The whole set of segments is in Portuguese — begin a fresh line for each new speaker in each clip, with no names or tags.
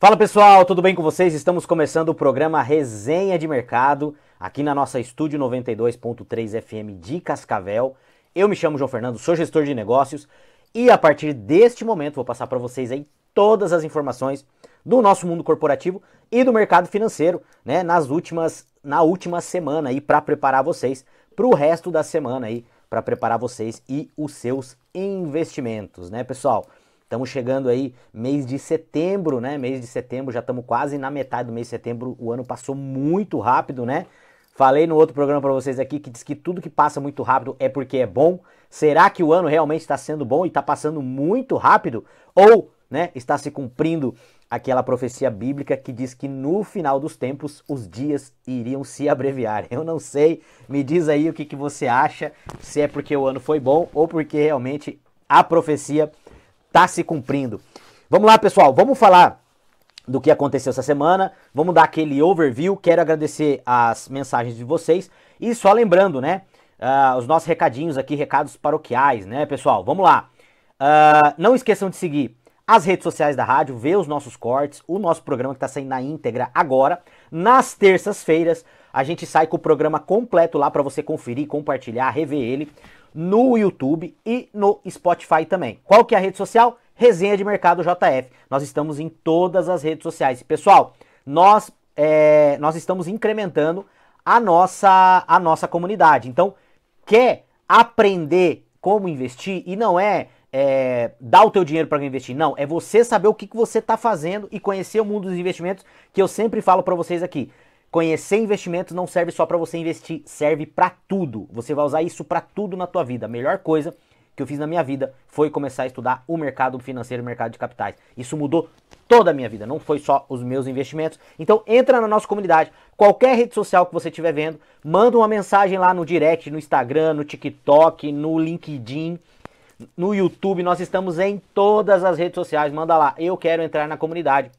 Fala pessoal, tudo bem com vocês? Estamos começando o programa Resenha de Mercado, aqui na nossa Estúdio 92.3 FM de Cascavel. Eu me chamo João Fernando, sou gestor de negócios e a partir deste momento vou passar para vocês aí todas as informações do nosso mundo corporativo e do mercado financeiro, né, na última semana aí para preparar vocês para o resto da semana aí, para preparar vocês e os seus investimentos, né, pessoal? Estamos chegando aí mês de setembro, né? Mês de setembro, já estamos quase na metade do mês de setembro. O ano passou muito rápido, né? Falei no outro programa para vocês aqui que diz que tudo que passa muito rápido é porque é bom. Será que o ano realmente está sendo bom e está passando muito rápido? Ou, né, está se cumprindo aquela profecia bíblica que diz que no final dos tempos os dias iriam se abreviar? Eu não sei, me diz aí o que você acha, se é porque o ano foi bom ou porque realmente a profecia tá se cumprindo. Vamos lá, pessoal, vamos falar do que aconteceu essa semana, vamos dar aquele overview. Quero agradecer as mensagens de vocês e só lembrando, né, os nossos recadinhos aqui, recados paroquiais, né, pessoal, vamos lá. Não esqueçam de seguir as redes sociais da rádio, ver os nossos cortes, o nosso programa que está saindo na íntegra agora. Nas terças-feiras a gente sai com o programa completo lá para você conferir, compartilhar, rever ele no YouTube e no Spotify também. Qual que é a rede social? Resenha de Mercado JF. Nós estamos em todas as redes sociais. Pessoal, nós estamos incrementando a nossa comunidade. Então, quer aprender como investir? E não dar o teu dinheiro para investir, não. É você saber o que você está fazendo e conhecer o mundo dos investimentos, que eu sempre falo para vocês aqui. Conhecer investimentos não serve só para você investir, serve para tudo. Você vai usar isso para tudo na tua vida. A melhor coisa que eu fiz na minha vida foi começar a estudar o mercado financeiro, o mercado de capitais. Isso mudou toda a minha vida, não foi só os meus investimentos. Então entra na nossa comunidade, qualquer rede social que você estiver vendo, manda uma mensagem lá no direct, no Instagram, no TikTok, no LinkedIn, no YouTube. Nós estamos em todas as redes sociais, manda lá, eu quero entrar na comunidade,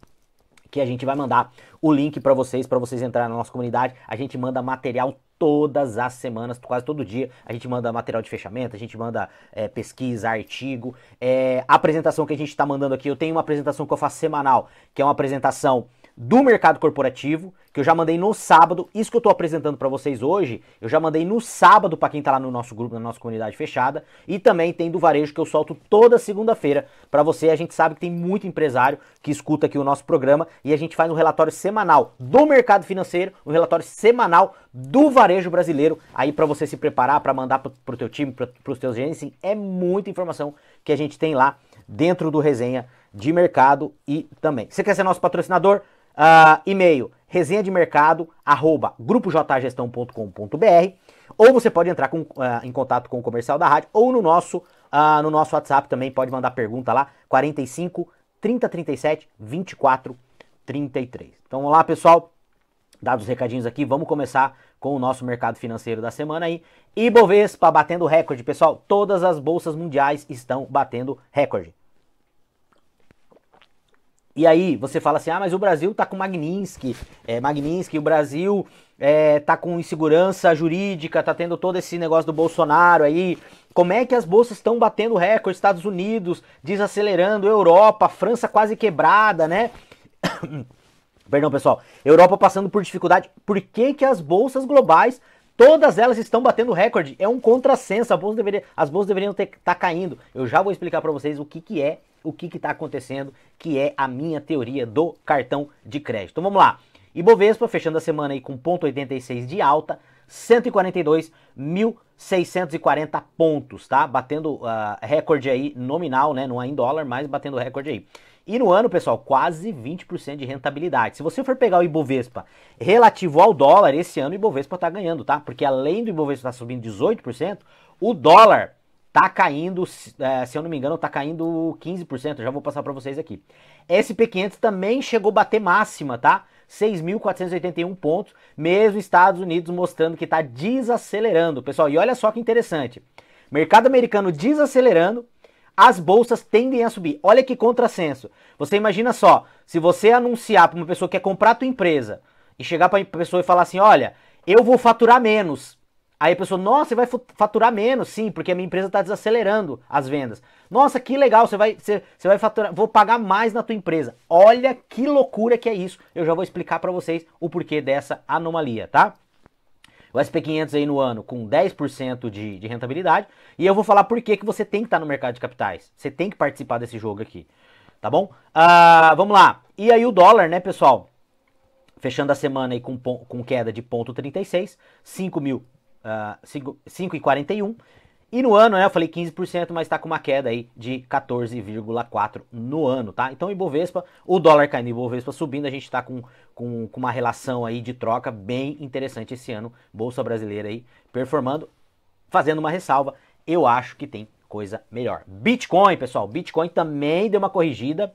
que a gente vai mandar o link para vocês entrarem na nossa comunidade. A gente manda material todas as semanas, quase todo dia. A gente manda material de fechamento, a gente manda pesquisa, artigo, apresentação que a gente está mandando aqui. Eu tenho uma apresentação que eu faço semanal, que é uma apresentação do mercado corporativo, que eu já mandei no sábado. Isso que eu estou apresentando para vocês hoje, eu já mandei no sábado para quem está lá no nosso grupo, na nossa comunidade fechada. E também tem do varejo, que eu solto toda segunda-feira para você. A gente sabe que tem muito empresário que escuta aqui o nosso programa e a gente faz um relatório semanal do mercado financeiro, um relatório semanal do varejo brasileiro, aí para você se preparar, para mandar para o teu time, para os teus gerentes. Sim, é muita informação que a gente tem lá dentro do Resenha de Mercado. E também, se você quer ser nosso patrocinador, e-mail resenhademmercado@grupojgestão.com.br, ou você pode entrar em contato com o comercial da rádio, ou no nosso WhatsApp também pode mandar pergunta lá, 45 30 37 24 33. Então vamos lá, pessoal, dados os recadinhos aqui, vamos começar com o nosso mercado financeiro da semana aí. Ibovespa batendo recorde, pessoal, todas as bolsas mundiais estão batendo recorde. E aí você fala assim, mas o Brasil tá com Magnitsky, o Brasil tá com insegurança jurídica, tá tendo todo esse negócio do Bolsonaro aí. Como é que as bolsas estão batendo recorde? Estados Unidos desacelerando, Europa, França quase quebrada, né? Perdão, pessoal. Europa passando por dificuldade. Por que as bolsas globais, todas elas estão batendo recorde? É um contrassenso, as bolsas deveriam estar caindo. Eu já vou explicar para vocês o que está acontecendo, que é a minha teoria do cartão de crédito. Então vamos lá. Ibovespa fechando a semana aí com 0,86 de alta, 142.640 pontos, tá? Batendo recorde aí nominal, né? Não é em dólar, mas batendo recorde aí. E no ano, pessoal, quase 20% de rentabilidade. Se você for pegar o Ibovespa relativo ao dólar, esse ano o Ibovespa tá ganhando, tá? Porque além do Ibovespa estar subindo 18%, o dólar tá caindo, se eu não me engano, tá caindo 15%, eu já vou passar para vocês aqui. SP500 também chegou a bater máxima, tá? 6.481 pontos, mesmo Estados Unidos mostrando que tá desacelerando, pessoal. E olha só que interessante, mercado americano desacelerando, as bolsas tendem a subir. Olha que contrassenso. Você imagina só, se você anunciar para uma pessoa que quer comprar a tua empresa e chegar para a pessoa e falar assim, olha, eu vou faturar menos, Aí a pessoa, nossa, você vai faturar menos, sim, porque a minha empresa está desacelerando as vendas. Nossa, que legal, você vai faturar, vou pagar mais na tua empresa. Olha que loucura que é isso. Eu já vou explicar para vocês o porquê dessa anomalia, tá? O SP500 aí no ano com 10% de rentabilidade. E eu vou falar por que você tem que estar no mercado de capitais. Você tem que participar desse jogo aqui, tá bom? Vamos lá. E aí o dólar, né, pessoal? Fechando a semana aí com queda de 0,36, 5,41. E no ano, né, eu falei 15%, mas tá com uma queda aí de 14,4% no ano, tá? Então, Ibovespa, o dólar caindo e o Ibovespa subindo, a gente tá com uma relação aí de troca bem interessante esse ano. Bolsa brasileira aí performando, fazendo uma ressalva, eu acho que tem coisa melhor. Bitcoin, pessoal, Bitcoin também deu uma corrigida,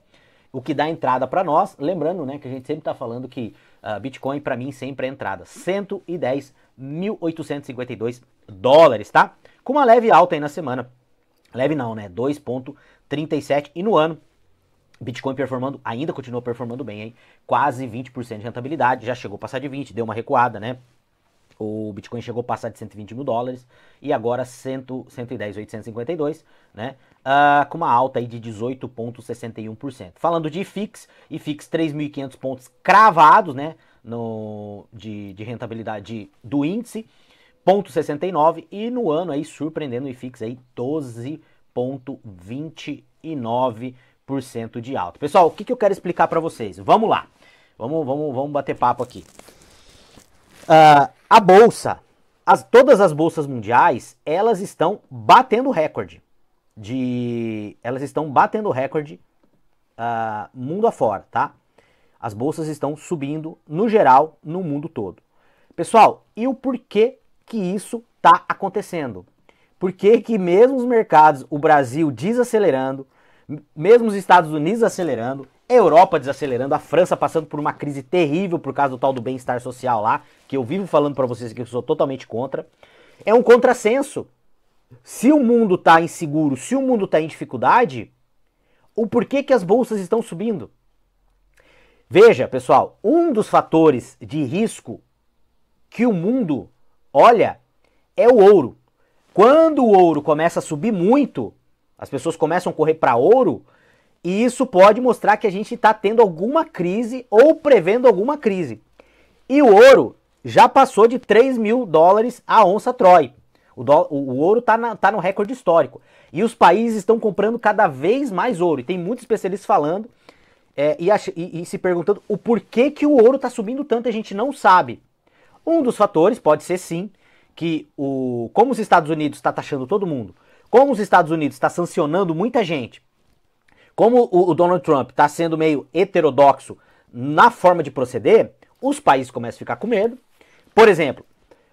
o que dá entrada para nós. Lembrando, né, que a gente sempre tá falando que Bitcoin para mim sempre é entrada. 110.852 dólares, tá? Com uma leve alta aí na semana. Leve não, né? 2,37. E no ano, Bitcoin performando, ainda continua performando bem, hein? Quase 20% de rentabilidade. Já chegou a passar de 20, deu uma recuada, né? O Bitcoin chegou a passar de 120 mil dólares e agora 110.852, né? Com uma alta aí de 18,61%. Falando de IFIX, 3.500 pontos cravados, né? De rentabilidade do índice, 0,69, e no ano aí surpreendendo o IFIX aí 12,29% de alta. Pessoal, o que eu quero explicar para vocês? Vamos lá, vamos bater papo aqui. A bolsa, todas as bolsas mundiais, elas estão batendo recorde mundo afora, tá? As bolsas estão subindo no geral no mundo todo. Pessoal, e o porquê que isso está acontecendo? Por que mesmo os mercados, o Brasil desacelerando, mesmo os Estados Unidos acelerando, a Europa desacelerando, a França passando por uma crise terrível por causa do tal do bem-estar social lá, que eu vivo falando para vocês que eu sou totalmente contra, é um contrassenso. Se o mundo está inseguro, se o mundo está em dificuldade, o porquê que as bolsas estão subindo? Veja, pessoal, um dos fatores de risco que o mundo olha é o ouro. Quando o ouro começa a subir muito, as pessoas começam a correr para ouro, e isso pode mostrar que a gente está tendo alguma crise ou prevendo alguma crise. E o ouro já passou de 3 mil dólares a onça Troy. O ouro está no recorde histórico. E os países estão comprando cada vez mais ouro. E tem muitos especialistas falando e se perguntando o porquê que o ouro está subindo tanto, a gente não sabe. Um dos fatores pode ser sim que como os Estados Unidos está taxando todo mundo, como os Estados Unidos está sancionando muita gente, como o Donald Trump está sendo meio heterodoxo na forma de proceder, os países começam a ficar com medo. Por exemplo,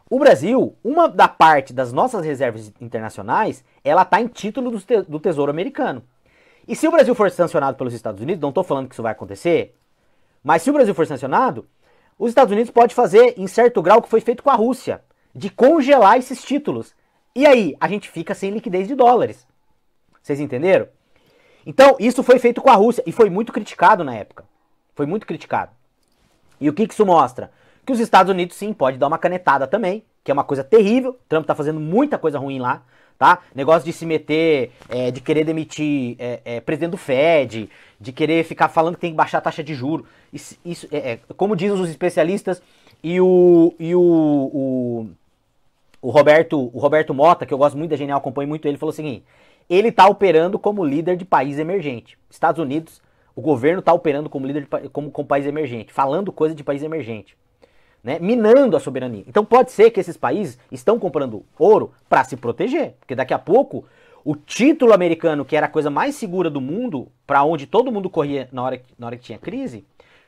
o Brasil, uma da parte das nossas reservas internacionais, ela está em título do Tesouro Americano. E se o Brasil for sancionado pelos Estados Unidos, não estou falando que isso vai acontecer, mas se o Brasil for sancionado, os Estados Unidos pode fazer, em certo grau, o que foi feito com a Rússia, de congelar esses títulos. E aí, a gente fica sem liquidez de dólares. Vocês entenderam? Então, isso foi feito com a Rússia e foi muito criticado na época. Foi muito criticado. E o que isso mostra? Que os Estados Unidos, sim, pode dar uma canetada também, que é uma coisa terrível. Trump tá fazendo muita coisa ruim lá, tá? Negócio de se meter, de querer demitir presidente do Fed, de querer ficar falando que tem que baixar a taxa de juros. Isso como dizem os especialistas, e o Roberto Mota, que eu gosto muito da Genial, acompanho muito ele, falou o seguinte: ele tá operando como líder de país emergente. Estados Unidos, o governo tá operando como líder como país emergente, falando coisa de país emergente, né? Minando a soberania. Então pode ser que esses países estão comprando ouro para se proteger, porque daqui a pouco o título americano, que era a coisa mais segura do mundo, para onde todo mundo corria na hora que tinha crise,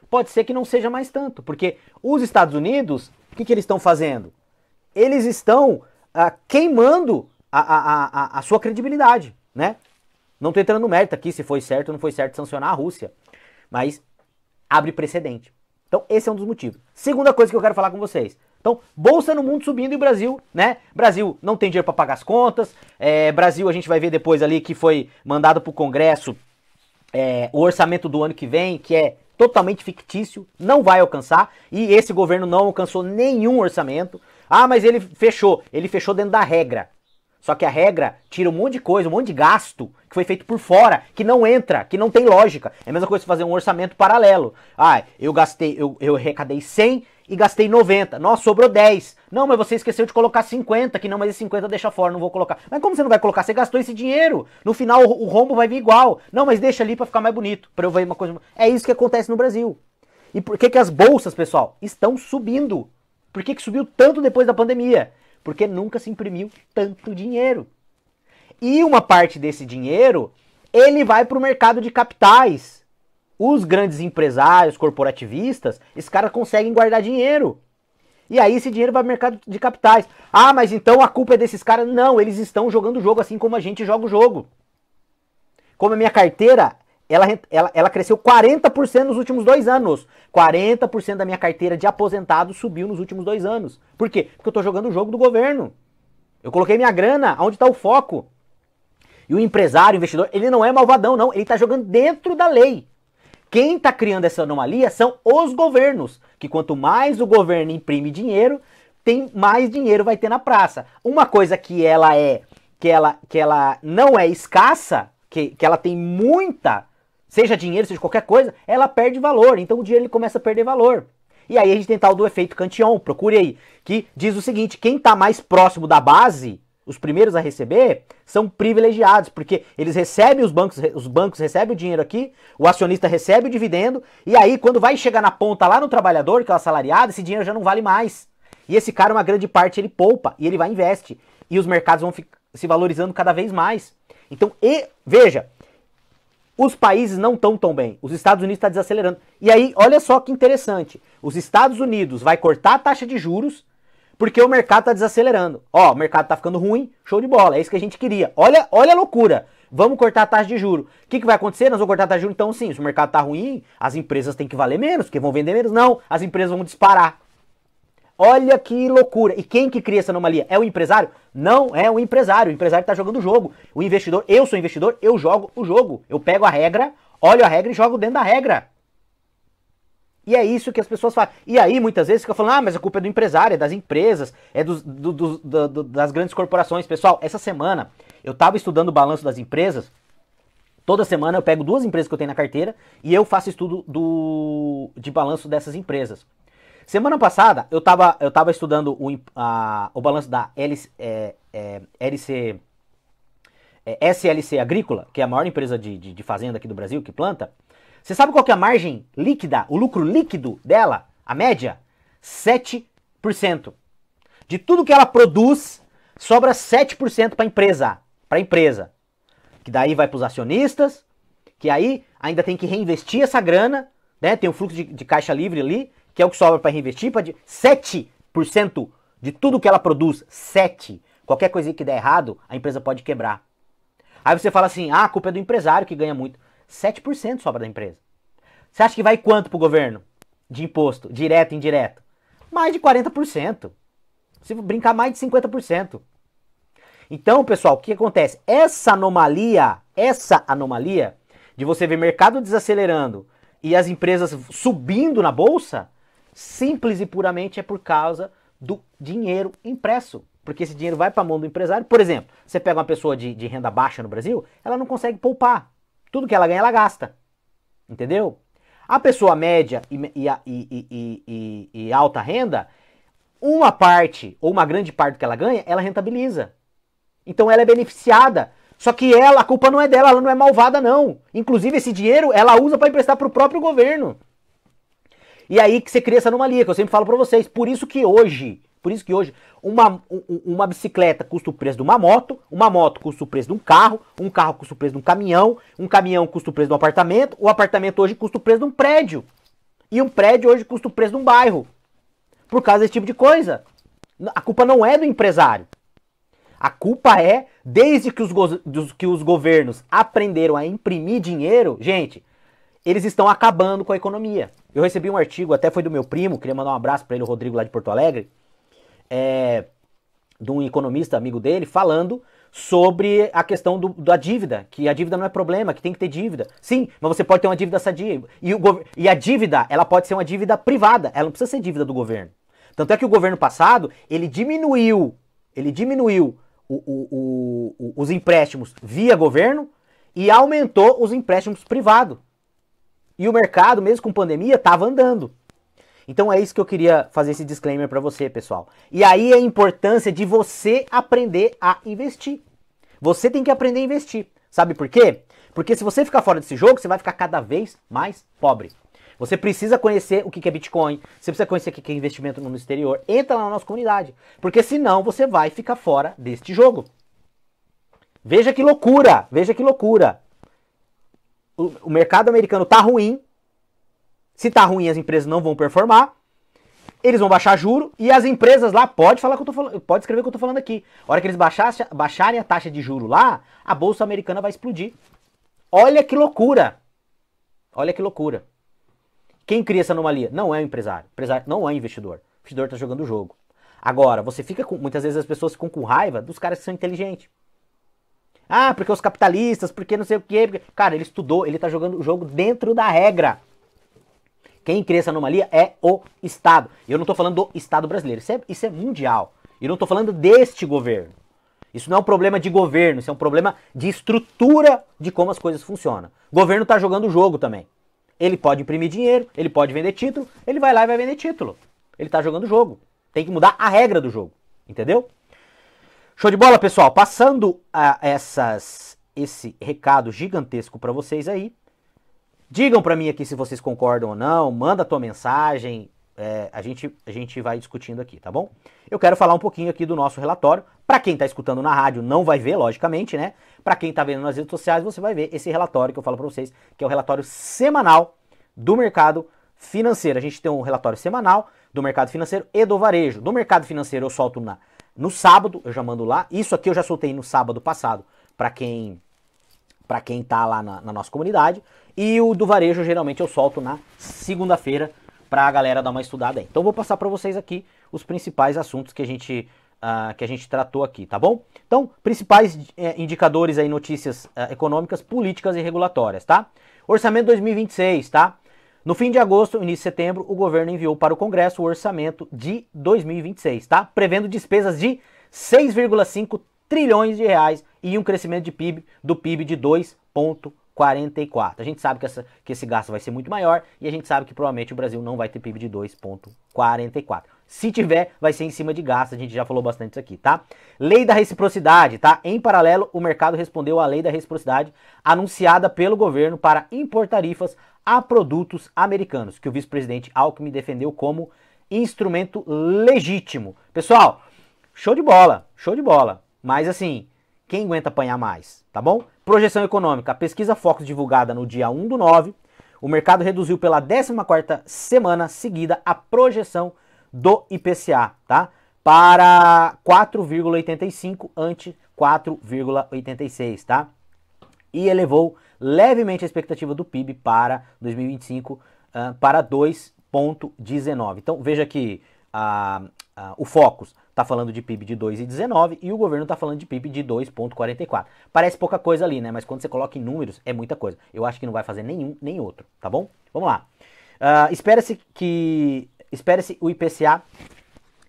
pode ser que não seja mais tanto, porque os Estados Unidos, o que eles estão fazendo? Eles estão queimando a sua credibilidade, né? Não tô entrando no mérito aqui se foi certo ou não foi certo sancionar a Rússia, mas abre precedente. Então esse é um dos motivos. Segunda coisa que eu quero falar com vocês. Então, bolsa no mundo subindo e o Brasil, né? Brasil não tem dinheiro para pagar as contas. Brasil, a gente vai ver depois ali que foi mandado para o Congresso o orçamento do ano que vem, que é totalmente fictício, não vai alcançar. E esse governo não alcançou nenhum orçamento. Ah, mas ele fechou dentro da regra. Só que a regra tira um monte de coisa, um monte de gasto que foi feito por fora, que não entra, que não tem lógica. É a mesma coisa que fazer um orçamento paralelo. Ah, eu arrecadei 100 e gastei 90. Nossa, sobrou 10. Não, mas você esqueceu de colocar 50, que não, mas esse 50 deixa fora, não vou colocar. Mas como você não vai colocar? Você gastou esse dinheiro. No final o rombo vai vir igual. Não, mas deixa ali pra ficar mais bonito, pra eu ver uma coisa. É isso que acontece no Brasil. E por que as bolsas, pessoal, estão subindo? Por que subiu tanto depois da pandemia? Porque nunca se imprimiu tanto dinheiro. E uma parte desse dinheiro, ele vai para o mercado de capitais. Os grandes empresários, corporativistas, esses caras conseguem guardar dinheiro. E aí esse dinheiro vai para o mercado de capitais. Ah, mas então a culpa é desses caras? Não, eles estão jogando o jogo assim como a gente joga o jogo. Como a minha carteira, ela cresceu 40% nos últimos 2 anos. 40% da minha carteira de aposentado subiu nos últimos 2 anos. Por quê? Porque eu estou jogando o jogo do governo. Eu coloquei minha grana onde está o foco. E o empresário, o investidor, ele não é malvadão, não. Ele está jogando dentro da lei. Quem está criando essa anomalia são os governos. Que quanto mais o governo imprime dinheiro, mais dinheiro vai ter na praça. Uma coisa que ela não é escassa, que ela tem muita, seja dinheiro, seja qualquer coisa, ela perde valor. Então o dinheiro ele começa a perder valor. E aí a gente tem tal do efeito Cantillon, procure aí, que diz o seguinte: quem está mais próximo da base, os primeiros a receber, são privilegiados, porque eles recebem os bancos recebem o dinheiro aqui, o acionista recebe o dividendo, e aí quando vai chegar na ponta lá no trabalhador, que é o assalariado, esse dinheiro já não vale mais. E esse cara, uma grande parte, ele poupa, e ele vai e investe. E os mercados vão se valorizando cada vez mais. Então, veja, os países não estão tão bem. Os Estados Unidos está desacelerando. E aí, olha só que interessante. Os Estados Unidos vai cortar a taxa de juros porque o mercado está desacelerando. Ó, o mercado está ficando ruim, show de bola. É isso que a gente queria. Olha a loucura. Vamos cortar a taxa de juros. O que vai acontecer? Nós vamos cortar a taxa de juros. Então, sim, se o mercado está ruim, as empresas têm que valer menos, porque vão vender menos. Não, as empresas vão disparar. Olha que loucura. E quem que cria essa anomalia? É o empresário? Não é o empresário. O empresário está jogando o jogo. O investidor, eu sou investidor, eu jogo o jogo. Eu pego a regra, olho a regra e jogo dentro da regra. E é isso que as pessoas fazem. E aí, muitas vezes, fica falando, ah, mas a culpa é do empresário, é das empresas, é das grandes corporações. Pessoal, essa semana eu estava estudando o balanço das empresas. Toda semana eu pego 2 empresas que eu tenho na carteira e eu faço estudo de balanço dessas empresas. Semana passada, eu tava estudando o balanço da SLC Agrícola, que é a maior empresa de fazenda aqui do Brasil, que planta. Você sabe qual que é a margem líquida, o lucro líquido dela? A média? 7%. De tudo que ela produz, sobra 7% para a empresa. Que daí vai para os acionistas, que aí ainda tem que reinvestir essa grana, né? Tem um fluxo de caixa livre ali, que é o que sobra para reinvestir, 7% de tudo que ela produz, 7%. Qualquer coisa que der errado, a empresa pode quebrar. Aí você fala assim, a culpa é do empresário que ganha muito. 7% sobra da empresa. Você acha que vai quanto pro governo? De imposto, direto e indireto? Mais de 40%. Se brincar, mais de 50%. Então, pessoal, o que acontece? Essa anomalia de você ver mercado desacelerando e as empresas subindo na bolsa, simples e puramente é por causa do dinheiro impresso. Porque esse dinheiro vai para a mão do empresário. Por exemplo, você pega uma pessoa de renda baixa no Brasil, ela não consegue poupar. Tudo que ela ganha, ela gasta. Entendeu? A pessoa média e alta renda, uma parte ou uma grande parte do que ela ganha, ela rentabiliza. Então ela é beneficiada. Só que a culpa não é dela, ela não é malvada não. Inclusive esse dinheiro ela usa para emprestar para o próprio governo. E aí que você cria essa anomalia, que eu sempre falo para vocês. Por isso que hoje uma bicicleta custa o preço de uma moto custa o preço de um carro custa o preço de um caminhão custa o preço de um apartamento, o apartamento hoje custa o preço de um prédio. E um prédio hoje custa o preço de um bairro. Por causa desse tipo de coisa. A culpa não é do empresário. A culpa é, desde que os governos aprenderam a imprimir dinheiro, gente, eles estão acabando com a economia. Eu recebi um artigo, até foi do meu primo, queria mandar um abraço para ele, o Rodrigo, lá de Porto Alegre, de um economista amigo dele, falando sobre a questão da dívida, que a dívida não é problema, que tem que ter dívida. Sim, mas você pode ter uma dívida sadia. E a dívida, ela pode ser uma dívida privada, ela não precisa ser dívida do governo. Tanto é que o governo passado, ele diminuiu os empréstimos via governo e aumentou os empréstimos privados. E o mercado, mesmo com pandemia, estava andando. Então é isso que eu queria fazer esse disclaimer para você, pessoal. E aí a importância de você aprender a investir. Você tem que aprender a investir. Sabe por quê? Porque se você ficar fora desse jogo, você vai ficar cada vez mais pobre. Você precisa conhecer o que é Bitcoin, você precisa conhecer o que é investimento no exterior. Entra lá na nossa comunidade, porque senão você vai ficar fora deste jogo. Veja que loucura, veja que loucura. O mercado americano tá ruim. Se tá ruim, as empresas não vão performar. Eles vão baixar juro e as empresas lá, pode escrever o que eu tô falando aqui. A hora que eles baixarem a taxa de juro lá, a bolsa americana vai explodir. Olha que loucura. Olha que loucura. Quem cria essa anomalia? Não é o empresário. O empresário não é o investidor. O investidor está jogando o jogo. Agora, você fica com... Muitas vezes as pessoas ficam com raiva dos caras que são inteligentes. Ah, porque os capitalistas, porque não sei o quê. Porque... Cara, ele estudou, ele está jogando o jogo dentro da regra. Quem cria essa anomalia é o Estado. Eu não estou falando do Estado brasileiro. Isso é mundial. Eu não estou falando deste governo. Isso não é um problema de governo, isso é um problema de estrutura de como as coisas funcionam. O governo está jogando o jogo também. Ele pode imprimir dinheiro, ele pode vender título, ele vai lá e vai vender título. Ele tá jogando o jogo. Tem que mudar a regra do jogo. Entendeu? Show de bola, pessoal. Passando a esse recado gigantesco para vocês aí. Digam para mim aqui se vocês concordam ou não. Manda a tua mensagem. A gente vai discutindo aqui, tá bom? Eu quero falar um pouquinho aqui do nosso relatório. Para quem tá escutando na rádio não vai ver, logicamente, né? Para quem tá vendo nas redes sociais, você vai ver esse relatório que eu falo para vocês, que é o relatório semanal do mercado financeiro. A gente tem um relatório semanal do mercado financeiro e do varejo. Do mercado financeiro eu solto no sábado, eu já mando lá. Isso aqui eu já soltei no sábado passado para quem tá lá na nossa comunidade. E o do varejo geralmente eu solto na segunda-feira para a galera dar uma estudada aí. Então vou passar para vocês aqui os principais assuntos que a gente tratou aqui, tá bom? Então, principais indicadores aí, notícias econômicas, políticas e regulatórias, tá? Orçamento 2026, tá? No fim de agosto, início de setembro, o governo enviou para o Congresso o orçamento de 2026, tá? Prevendo despesas de 6,5 trilhões de reais e um crescimento do PIB de 2,44. A gente sabe que esse gasto vai ser muito maior e a gente sabe que provavelmente o Brasil não vai ter PIB de 2,44. Se tiver, vai ser em cima de gasto, a gente já falou bastante isso aqui, tá? Lei da reciprocidade, tá? Em paralelo, o mercado respondeu à lei da reciprocidade anunciada pelo governo para impor tarifas a produtos americanos, que o vice-presidente Alckmin defendeu como instrumento legítimo. Pessoal, show de bola, show de bola. Mas assim, quem aguenta apanhar mais, tá bom? Projeção econômica, a pesquisa Focus divulgada no dia 1/9, o mercado reduziu pela 14ª semana seguida a projeção do IPCA, tá? Para 4,85 ante 4,86, tá? E elevou levemente a expectativa do PIB para 2025 para 2,19. Então veja que o Focus está falando de PIB de 2,19 e o governo está falando de PIB de 2,44. Parece pouca coisa ali, né? Mas quando você coloca em números é muita coisa. Eu acho que não vai fazer nenhum nem outro, tá bom? Vamos lá. Espera-se o IPCA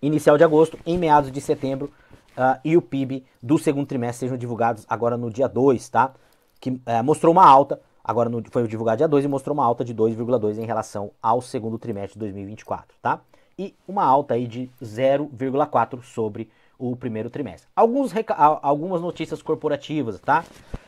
inicial de agosto em meados de setembro e o PIB do segundo trimestre sejam divulgados agora no dia 2, tá? Que mostrou uma alta, foi divulgado dia 2 e mostrou uma alta de 2,2 em relação ao segundo trimestre de 2024, tá? E uma alta aí de 0,4 sobre o primeiro trimestre. Algumas notícias corporativas, tá?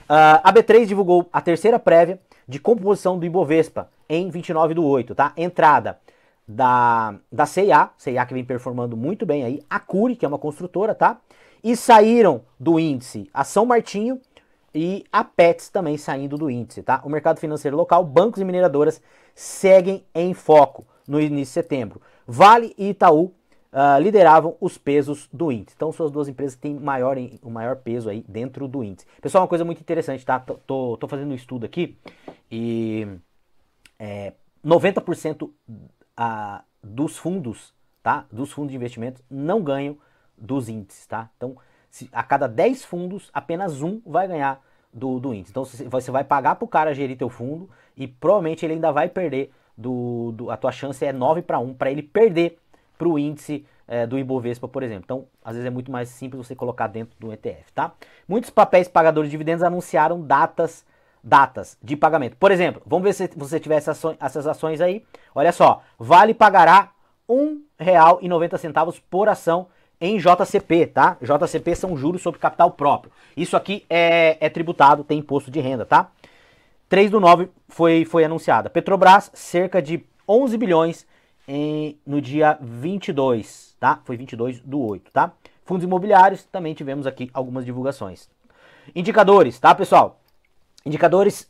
A B3 divulgou a terceira prévia de composição do Ibovespa em 29/8, tá? Entrada da C&A que vem performando muito bem aí, a Cury, que é uma construtora, tá? E saíram do índice a São Martinho e a Petz também saindo do índice, tá? O mercado financeiro local, bancos e mineradoras seguem em foco no início de setembro. Vale e Itaú lideravam os pesos do índice. Então são as duas empresas que têm o maior peso aí dentro do índice. Pessoal, uma coisa muito interessante, tá? Tô fazendo um estudo aqui e 90% dos fundos, tá? Dos fundos de investimento não ganham dos índices, tá? Então, a cada 10 fundos, apenas um vai ganhar do índice. Então você vai pagar pro cara gerir teu fundo e provavelmente ele ainda vai perder a tua chance é 9/1 para ele perder pro índice do Ibovespa, por exemplo. Então, às vezes é muito mais simples você colocar dentro do ETF, tá? Muitos papéis pagadores de dividendos anunciaram datas de pagamento. Por exemplo, vamos ver se você tiver essas ações aí. Olha só, Vale pagará R$ 1,90 por ação em JCP, tá? JCP são juros sobre capital próprio. Isso aqui é tributado, tem imposto de renda, tá? 3/9 foi anunciada. Petrobras, cerca de 11 bilhões no dia 22, tá? Foi 22/8, tá? Fundos imobiliários, também tivemos aqui algumas divulgações. Indicadores, tá, pessoal? Indicadores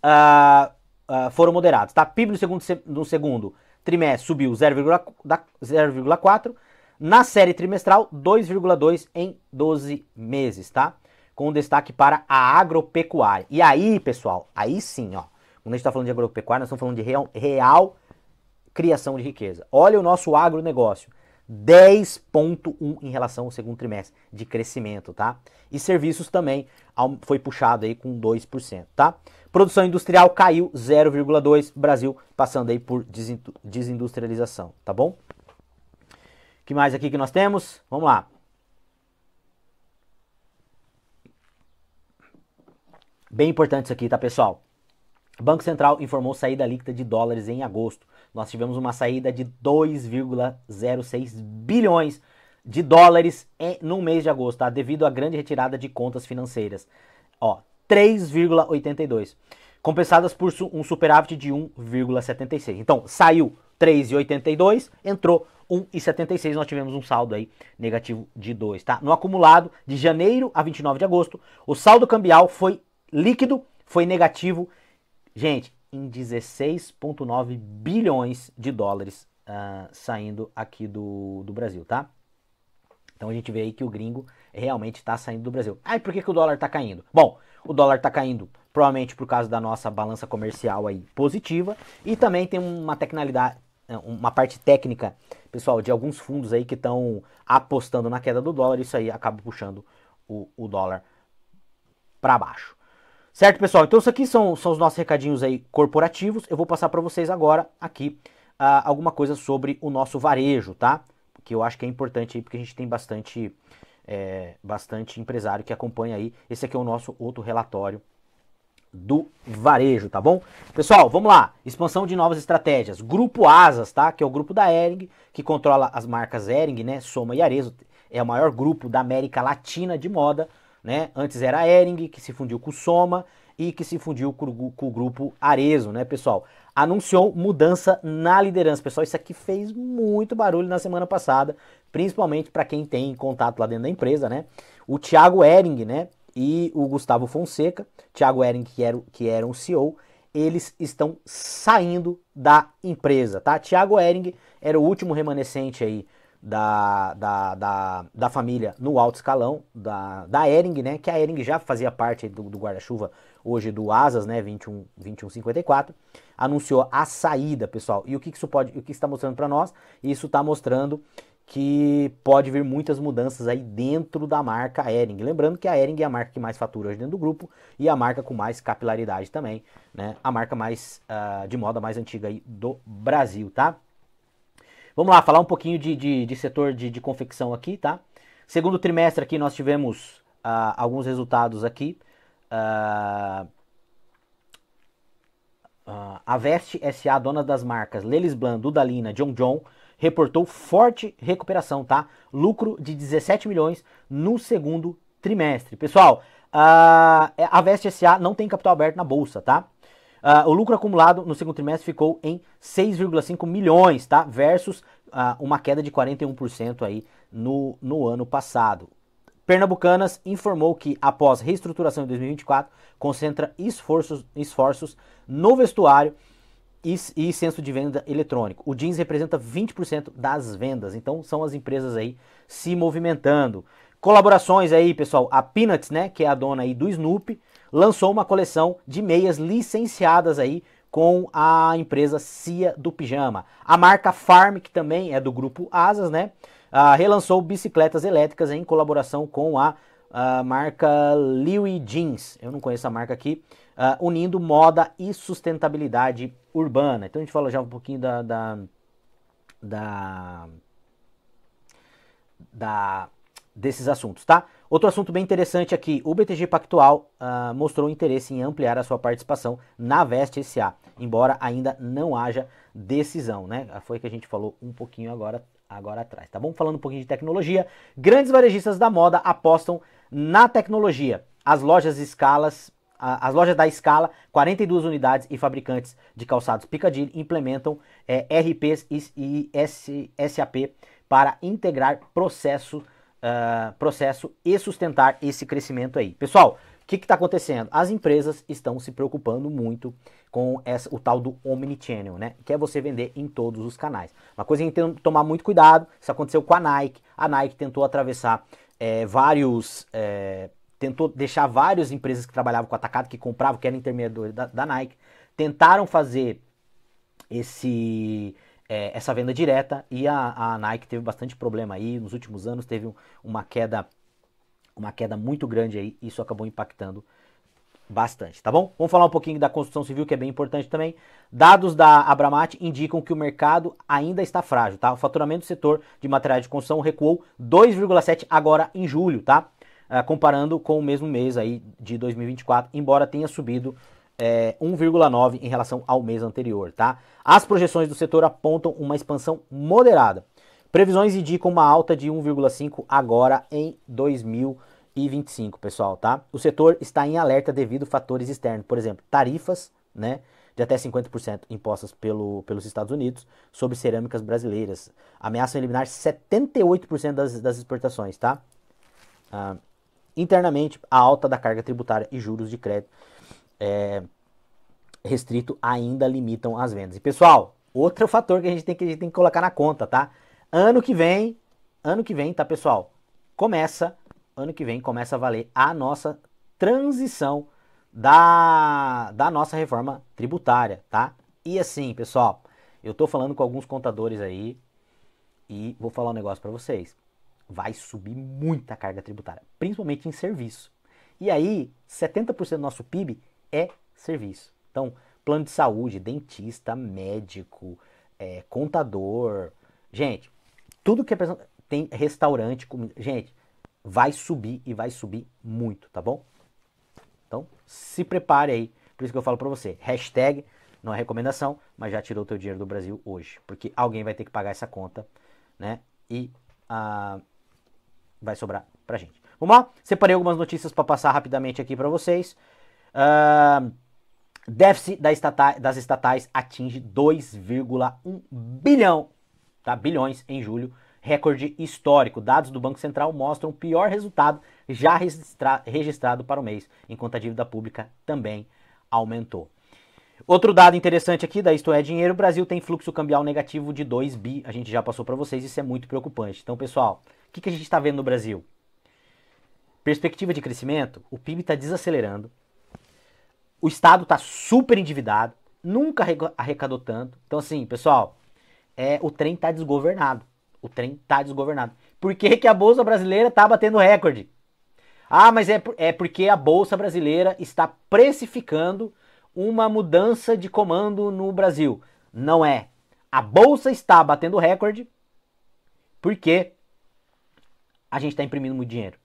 foram moderados, tá? PIB no segundo trimestre subiu 0,4, na série trimestral 2,2 em 12 meses, tá? Com destaque para a agropecuária. E aí, pessoal, aí sim, ó, quando a gente está falando de agropecuária, nós estamos falando de real criação de riqueza. Olha o nosso agronegócio, 10,1 em relação ao segundo trimestre de crescimento, tá? E serviços também foi puxado aí com 2%, tá? Produção industrial caiu 0,2, Brasil passando aí por desindustrialização, tá bom? O que mais aqui que nós temos? Vamos lá. Bem importante isso aqui, tá, pessoal? O Banco Central informou saída líquida de dólares em agosto. Nós tivemos uma saída de 2,06 bilhões de dólares no mês de agosto, tá? Devido à grande retirada de contas financeiras. Ó, 3,82. Compensadas por um superávit de 1,76. Então, saiu 3,82, entrou 1,76. Nós tivemos um saldo aí negativo de 2, tá? No acumulado de janeiro a 29 de agosto, o saldo cambial foi líquido, foi negativo, gente, em 16,9 bilhões de dólares saindo aqui do Brasil, tá? Então a gente vê aí que o gringo realmente está saindo do Brasil. Ah, e por que o dólar está caindo? Bom, o dólar está caindo provavelmente por causa da nossa balança comercial aí positiva e também tem uma uma parte técnica, pessoal, de alguns fundos aí que estão apostando na queda do dólar, isso aí acaba puxando o dólar para baixo. Certo, pessoal? Então isso aqui são os nossos recadinhos aí corporativos. Eu vou passar para vocês agora aqui alguma coisa sobre o nosso varejo, tá? Que eu acho que é importante aí, porque a gente tem bastante empresário que acompanha aí. Esse aqui é o nosso outro relatório do varejo, tá bom? Pessoal, vamos lá. Expansão de novas estratégias. Grupo Asas, tá? Que é o grupo da Hering, que controla as marcas Hering, né? Soma e Arezzo. É o maior grupo da América Latina de moda, né? Antes era a Hering, que se fundiu com o Soma e que se fundiu com o grupo Arezzo, né, pessoal? Anunciou mudança na liderança. Pessoal, isso aqui fez muito barulho na semana passada, principalmente para quem tem contato lá dentro da empresa, né? O Thiago Hering, né, e o Gustavo Fonseca, Thiago Hering, que era o CEO, eles estão saindo da empresa, tá? Thiago Hering era o último remanescente aí da família no alto escalão da Hering, né? Que a Hering já fazia parte do guarda-chuva hoje do Asas, né? 2154, anunciou a saída, pessoal. E o que isso está mostrando para nós? Isso está mostrando que pode vir muitas mudanças aí dentro da marca Hering. Lembrando que a Hering é a marca que mais fatura hoje dentro do grupo e a marca com mais capilaridade também, né? A marca mais de moda mais antiga aí do Brasil, tá? Vamos lá, falar um pouquinho de setor de confecção aqui, tá? Segundo trimestre aqui nós tivemos alguns resultados aqui. A Veste S.A., dona das marcas Lelis Blanc, Dudalina, John John, reportou forte recuperação, tá? Lucro de 17 milhões no segundo trimestre. Pessoal, a Veste S.A. não tem capital aberto na bolsa, tá? O lucro acumulado no segundo trimestre ficou em 6,5 milhões, tá? Versus uma queda de 41% aí no ano passado. Pernambucanas informou que, após reestruturação em 2024, concentra esforços no vestuário e centro de venda eletrônico. O jeans representa 20% das vendas, então são as empresas aí se movimentando. Colaborações aí, pessoal, a Peanuts, né, que é a dona aí do Snoopy, lançou uma coleção de meias licenciadas aí com a empresa Cia do Pijama. A marca Farm, que também é do grupo Asas, né, relançou bicicletas elétricas em colaboração com a marca Louis Jeans. Eu não conheço a marca aqui. Unindo moda e sustentabilidade urbana. Então a gente fala já um pouquinho desses assuntos, tá? Outro assunto bem interessante aqui, o BTG Pactual mostrou interesse em ampliar a sua participação na Veste S.A., embora ainda não haja decisão, né? Foi que a gente falou um pouquinho agora atrás, tá bom? Falando um pouquinho de tecnologia, grandes varejistas da moda apostam na tecnologia. As lojas da Scala, 42 unidades e fabricantes de calçados Piccadilly implementam RPs e SAP para integrar processo e sustentar esse crescimento aí. Pessoal, o que está acontecendo? As empresas estão se preocupando muito com o tal do Omnichannel, né? Que é você vender em todos os canais. Uma coisa que tem que tomar muito cuidado, isso aconteceu com a Nike. A Nike tentou atravessar tentou deixar várias empresas que trabalhavam com atacado, que compravam, que eram intermediadores da Nike, tentaram fazer essa venda direta e a Nike teve bastante problema aí, nos últimos anos teve uma queda muito grande aí, isso acabou impactando bastante, tá bom? Vamos falar um pouquinho da construção civil, que é bem importante também. Dados da Abramat indicam que o mercado ainda está frágil, tá? O faturamento do setor de materiais de construção recuou 2,7% agora em julho, tá? Comparando com o mesmo mês aí de 2024, embora tenha subido 1,9% em relação ao mês anterior, tá? As projeções do setor apontam uma expansão moderada. Previsões indicam uma alta de 1,5% agora em 2025, pessoal, tá? O setor está em alerta devido a fatores externos, por exemplo, tarifas, né, de até 50% impostas pelos Estados Unidos sobre cerâmicas brasileiras. Ameaçam eliminar 78% das exportações, tá? Internamente, a alta da carga tributária e juros de crédito restrito ainda limitam as vendas. E pessoal, outro fator que a gente tem que colocar na conta, tá? Ano que vem, tá, pessoal? Ano que vem começa a valer a nossa transição da nossa reforma tributária, tá? E assim, pessoal, eu tô falando com alguns contadores aí e vou falar um negócio para vocês. Vai subir muita carga tributária, principalmente em serviço. E aí, 70% do nosso PIB é serviço. Então, plano de saúde, dentista, médico, contador, gente, tudo que tem restaurante, comida, gente, vai subir e vai subir muito, tá bom? Então, se prepare aí. Por isso que eu falo pra você, hashtag, não é recomendação, mas já tirou o teu dinheiro do Brasil hoje. Porque alguém vai ter que pagar essa conta, né? E vai sobrar pra gente. Vamos lá? Separei algumas notícias para passar rapidamente aqui pra vocês. Déficit das estatais atinge 2,1 bilhão, tá? Bilhões em julho, recorde histórico. Dados do Banco Central mostram o pior resultado já registrado para o mês, enquanto a dívida pública também aumentou. Outro dado interessante aqui da Isto é Dinheiro, o Brasil tem fluxo cambial negativo de 2 bi, a gente já passou para vocês, isso é muito preocupante. Então, pessoal, o que a gente está vendo no Brasil? Perspectiva de crescimento, o PIB está desacelerando, o Estado está super endividado, nunca arrecadou tanto. Então, assim, pessoal, o trem está desgovernado. O trem está desgovernado. Por que a Bolsa Brasileira está batendo recorde? Mas é porque a Bolsa Brasileira está precificando uma mudança de comando no Brasil. Não é. A Bolsa está batendo recorde porque a gente está imprimindo muito dinheiro.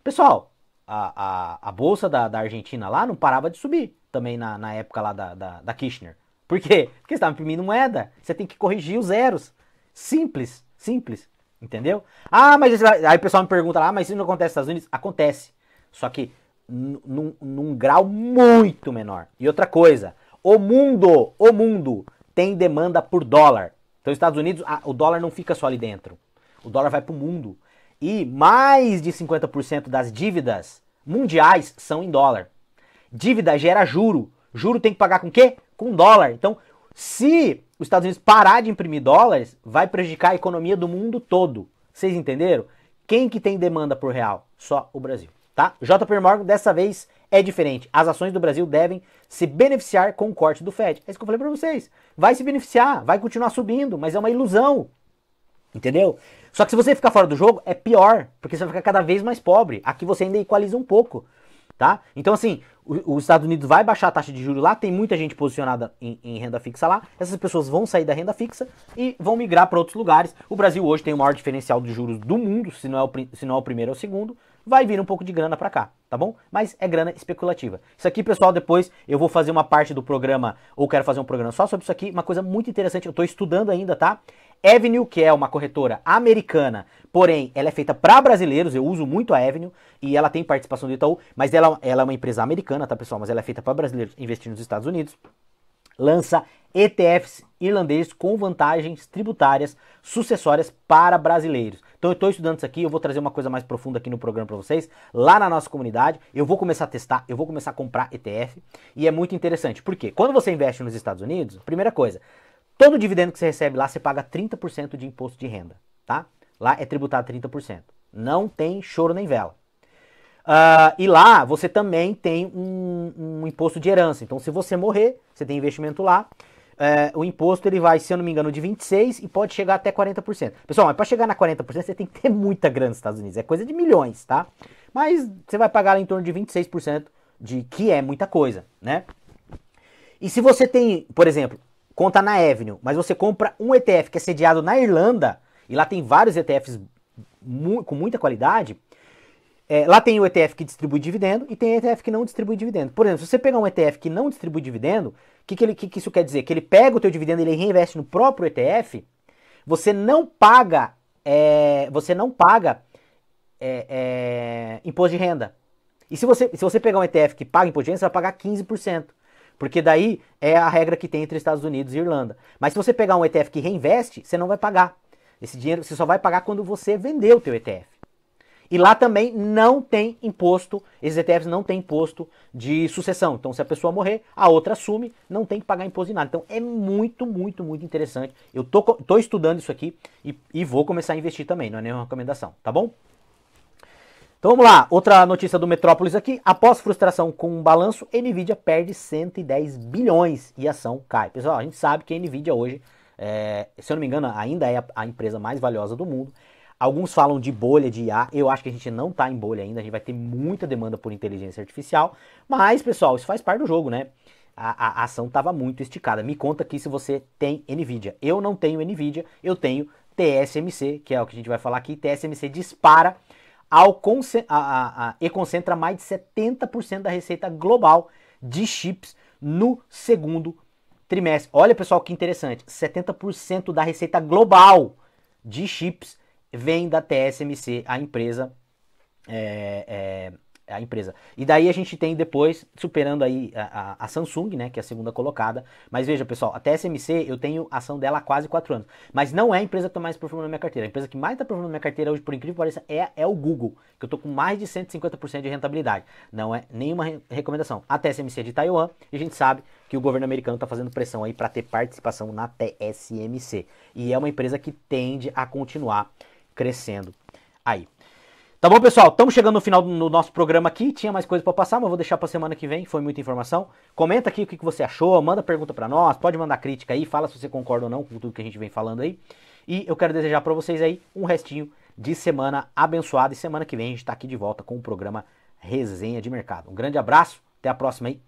Pessoal, a Bolsa da Argentina lá não parava de subir também na época lá da Kirchner. Por quê? Porque você estava imprimindo moeda. Você tem que corrigir os zeros. Simples, entendeu? Mas aí o pessoal me pergunta, mas isso não acontece nos Estados Unidos? Acontece, só que num grau muito menor. E outra coisa, o mundo tem demanda por dólar. Então, nos Estados Unidos, o dólar não fica só ali dentro. O dólar vai para o mundo. E mais de 50% das dívidas mundiais são em dólar. Dívida gera juro. Juro tem que pagar com o quê? Com dólar. Então, se os Estados Unidos parar de imprimir dólares, vai prejudicar a economia do mundo todo. Vocês entenderam? Quem que tem demanda por real? Só o Brasil, tá? JP Morgan dessa vez é diferente. As ações do Brasil devem se beneficiar com o corte do FED. É isso que eu falei pra vocês. Vai se beneficiar, vai continuar subindo, mas é uma ilusão. Entendeu? Só que se você ficar fora do jogo, é pior, porque você vai ficar cada vez mais pobre. Aqui você ainda equaliza um pouco, tá? Então assim, Os Estados Unidos vai baixar a taxa de juros lá, tem muita gente posicionada em renda fixa lá, essas pessoas vão sair da renda fixa e vão migrar para outros lugares. O Brasil hoje tem o maior diferencial de juros do mundo, se não é o primeiro, é o segundo, vai vir um pouco de grana para cá, tá bom? Mas é grana especulativa. Isso aqui, pessoal, depois eu vou fazer uma parte do programa, ou quero fazer um programa só sobre isso aqui, uma coisa muito interessante, eu tô estudando ainda, tá? Avenue, que é uma corretora americana, porém, ela é feita para brasileiros, eu uso muito a Avenue, e ela tem participação do Itaú, mas ela é uma empresa americana, tá, pessoal? Mas ela é feita para brasileiros investindo nos Estados Unidos. Lança ETFs irlandeses com vantagens tributárias sucessórias para brasileiros. Então eu estou estudando isso aqui, eu vou trazer uma coisa mais profunda aqui no programa para vocês, lá na nossa comunidade, eu vou começar a testar, eu vou começar a comprar ETF, e é muito interessante, porque quando você investe nos Estados Unidos, primeira coisa, todo dividendo que você recebe lá, você paga 30% de imposto de renda, tá? Lá é tributado 30%. Não tem choro nem vela. E lá você também tem um imposto de herança. Então, se você morrer, você tem investimento lá, o imposto ele vai, se eu não me engano, de 26% e pode chegar até 40%. Pessoal, mas para chegar na 40% você tem que ter muita grana nos Estados Unidos. É coisa de milhões, tá? Mas você vai pagar lá em torno de 26%, que é muita coisa, né? E se você tem, por exemplo, conta na Avenue, mas você compra um ETF que é sediado na Irlanda, e lá tem vários ETFs com muita qualidade, lá tem o ETF que distribui dividendo e tem ETF que não distribui dividendo. Por exemplo, se você pegar um ETF que não distribui dividendo, o que isso quer dizer? Que ele pega o teu dividendo e ele reinveste no próprio ETF, você não paga imposto de renda. E se você pegar um ETF que paga imposto de renda, você vai pagar 15%. Porque daí é a regra que tem entre Estados Unidos e Irlanda. Mas se você pegar um ETF que reinveste, você não vai pagar. Esse dinheiro você só vai pagar quando você vender o teu ETF. E lá também não tem imposto, esses ETFs não tem imposto de sucessão. Então se a pessoa morrer, a outra assume, não tem que pagar imposto de nada. Então é muito, muito, muito interessante. Eu tô estudando isso aqui e vou começar a investir também, não é nenhuma recomendação, tá bom? Então vamos lá, outra notícia do Metrópolis aqui. Após frustração com um balanço, Nvidia perde 110 bilhões e a ação cai. Pessoal, a gente sabe que a Nvidia hoje, se eu não me engano, ainda é a empresa mais valiosa do mundo. Alguns falam de bolha de IA, eu acho que a gente não está em bolha ainda, a gente vai ter muita demanda por inteligência artificial, mas, pessoal, isso faz parte do jogo, né? A ação estava muito esticada. Me conta aqui se você tem Nvidia. Eu não tenho Nvidia, eu tenho TSMC, que é o que a gente vai falar aqui. TSMC dispara e concentra mais de 70% da receita global de chips no segundo trimestre. Olha, pessoal, que interessante, 70% da receita global de chips vem da TSMC, a empresa. A empresa. E daí a gente tem depois, superando aí a Samsung, né, que é a segunda colocada. Mas veja, pessoal, a TSMC, eu tenho a ação dela há quase 4 anos. Mas não é a empresa que está mais performando na minha carteira. A empresa que mais está performando na minha carteira hoje, por incrível que pareça, é o Google, que eu estou com mais de 150% de rentabilidade. Não é nenhuma recomendação. A TSMC é de Taiwan, e a gente sabe que o governo americano está fazendo pressão aí para ter participação na TSMC. E é uma empresa que tende a continuar crescendo aí. Tá bom, pessoal? Estamos chegando no final do nosso programa aqui. Tinha mais coisa para passar, mas vou deixar para semana que vem. Foi muita informação. Comenta aqui o que você achou, manda pergunta para nós, pode mandar crítica aí, fala se você concorda ou não com tudo que a gente vem falando aí. E eu quero desejar para vocês aí um restinho de semana abençoada. E semana que vem a gente está aqui de volta com o programa Resenha de Mercado. Um grande abraço, até a próxima aí.